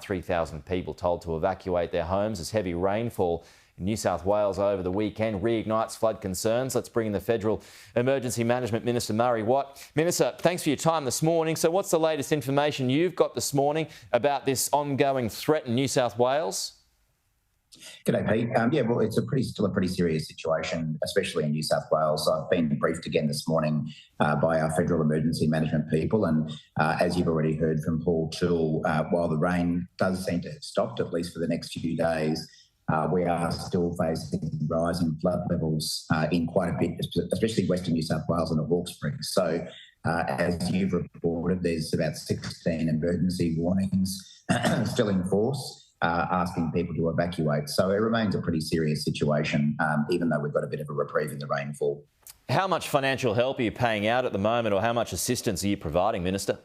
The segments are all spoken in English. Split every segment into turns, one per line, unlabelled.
3,000 people told to evacuate their homes as heavy rainfall in New South Wales over the weekend reignites flood concerns. Let's bring in the Federal Emergency Management Minister, Murray Watt. Minister, thanks for your time this morning. So what's the latest information you've got this morning about this ongoing threat in New South Wales?
G'day, Pete. Well, it's still a pretty serious situation, especially in New South Wales. I've been briefed again this morning by our Federal Emergency Management people, and as you've already heard from Paul Toole, while the rain does seem to have stopped, at least for the next few days, we are still facing rising flood levels in quite a bit, especially Western New South Wales and the Hawkesbury. So, as you've reported, there's about 16 emergency warnings still in force, asking people to evacuate. So it remains a pretty serious situation, even though we've got a bit of a reprieve in the rainfall.
How much financial help are you paying out at the moment, or how much assistance are you providing, Minister?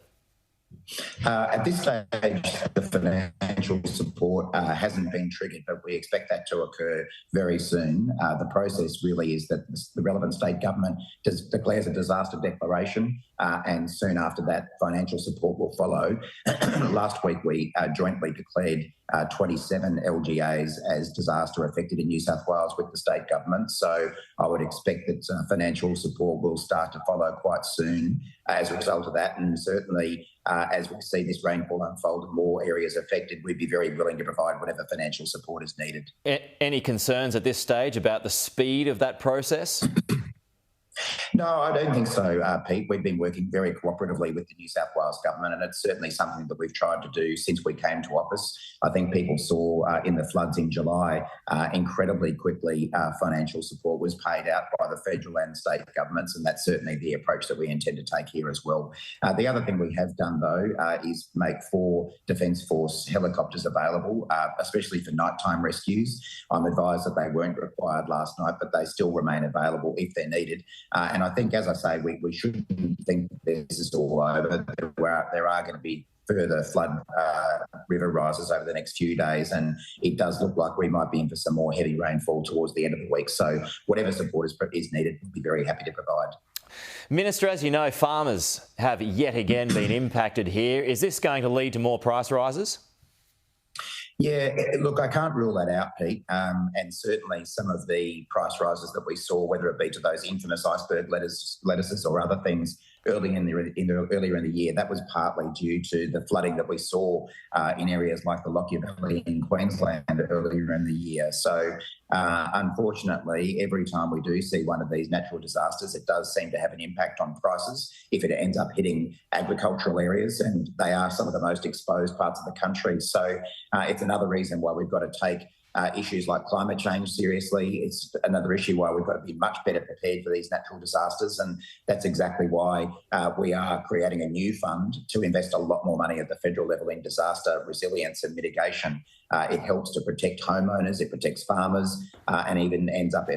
At this stage, the financial support hasn't been triggered, but we expect that to occur very soon. The process really is that the relevant state government declares a disaster declaration, and soon after that, financial support will follow. Last week, we jointly declared 27 LGAs as disaster affected in New South Wales with the state government. So I would expect that financial support will start to follow quite soon as a result of that. And certainly, as we see this rainfall unfold and more areas affected, we'd be very willing to provide whatever financial support is needed.
Any concerns at this stage about the speed of that process?
No, I don't think so, Pete. We've been working very cooperatively with the New South Wales government, and it's certainly something that we've tried to do since we came to office. I think people saw in the floods in July, incredibly quickly, financial support was paid out by the federal and state governments, and that's certainly the approach that we intend to take here as well. The other thing we have done, though, is make 4 Defence Force helicopters available, especially for nighttime rescues. I'm advised that they weren't required last night, but they still remain available if they're needed. And I think, as I say, we shouldn't think this is all over. There are going to be further flood river rises over the next few days, and it does look like we might be in for some more heavy rainfall towards the end of the week. So whatever support is needed, we'll be very happy to provide.
Minister, as you know, farmers have yet again been impacted here. Is this going to lead to more price rises?
Yeah, look, I can't rule that out, Pete. And certainly some of the price rises that we saw, whether it be to those infamous iceberg lettuces or other things earlier in the year, that was partly due to the flooding that we saw in areas like the Lockyer Valley in Queensland earlier in the year. So unfortunately, every time we do see one of these natural disasters, it does seem to have an impact on prices if it ends up hitting agricultural areas, and they are some of the most exposed parts of the country. So it's another reason why we've got to take issues like climate change seriously. It's another issue why we've got to be much better prepared for these natural disasters, and that's exactly why we are creating a new fund to invest a lot more money at the federal level in disaster resilience and mitigation. It helps to protect homeowners, it protects farmers, and even ends up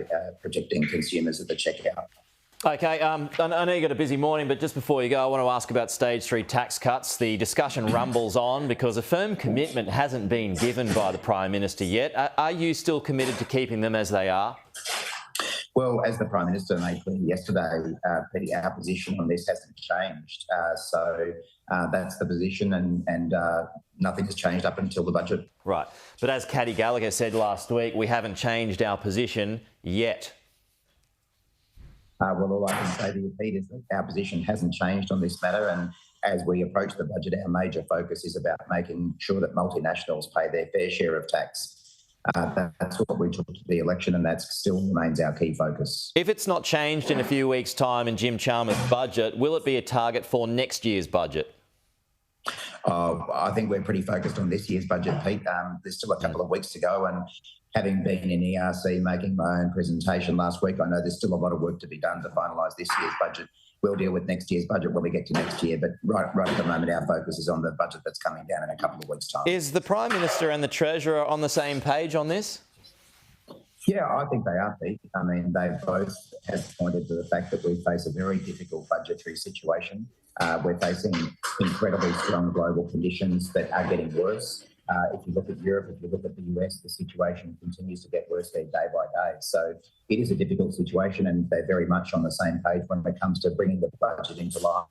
protecting consumers at the checkout.
OK, I know you've got a busy morning, but just before you go, I want to ask about stage 3 tax cuts. The discussion rumbles on because a firm commitment hasn't been given by the Prime Minister yet. Are you still committed to keeping them as they are?
Well, as the Prime Minister made clear yesterday, Petty, our position on this hasn't changed. So that's the position, and nothing has changed up until the budget.
Right. But as Caddy Gallagher said last week, we haven't changed our position yet.
Well, all I can say to you, Pete, is that our position hasn't changed on this matter, and as we approach the budget, our major focus is about making sure that multinationals pay their fair share of tax. That's what we took to the election, and that still remains our key focus.
If it's not changed in a few weeks' time in Jim Chalmers' budget, will it be a target for next year's budget?
I think we're pretty focused on this year's budget, Pete. There's still a couple of weeks to go, and having been in ERC making my own presentation last week, I know there's still a lot of work to be done to finalise this year's budget. We'll deal with next year's budget when we get to next year, but right at the moment our focus is on the budget that's coming down in a couple of weeks' time.
Is the Prime Minister and the Treasurer on the same page on this?
Yeah, I think they are, Pete. I mean, they both have pointed to the fact that we face a very difficult budgetary situation. We're facing incredibly strong global conditions that are getting worse. If you look at Europe, if you look at the US, the situation continues to get worse there day by day. So it is a difficult situation, and they're very much on the same page when it comes to bringing the budget into line.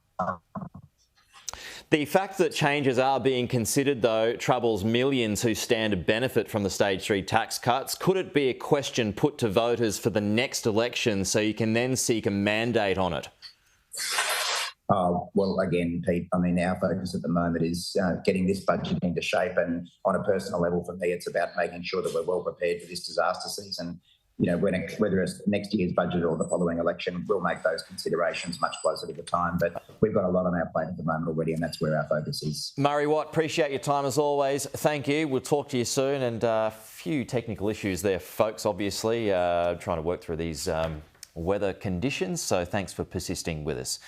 The fact that changes are being considered, though, troubles millions who stand to benefit from the Stage 3 tax cuts. Could it be a question put to voters for the next election so you can then seek a mandate on it?
Well, again, Pete, I mean, our focus at the moment is getting this budget into shape. And on a personal level, for me, it's about making sure that we're well prepared for this disaster season. You know, whether it's next year's budget or the following election, we'll make those considerations much closer to the time. But we've got a lot on our plate at the moment already, and that's where our focus is.
Murray Watt, appreciate your time as always. Thank you. We'll talk to you soon. And a few technical issues there, folks, obviously, trying to work through these weather conditions. So thanks for persisting with us.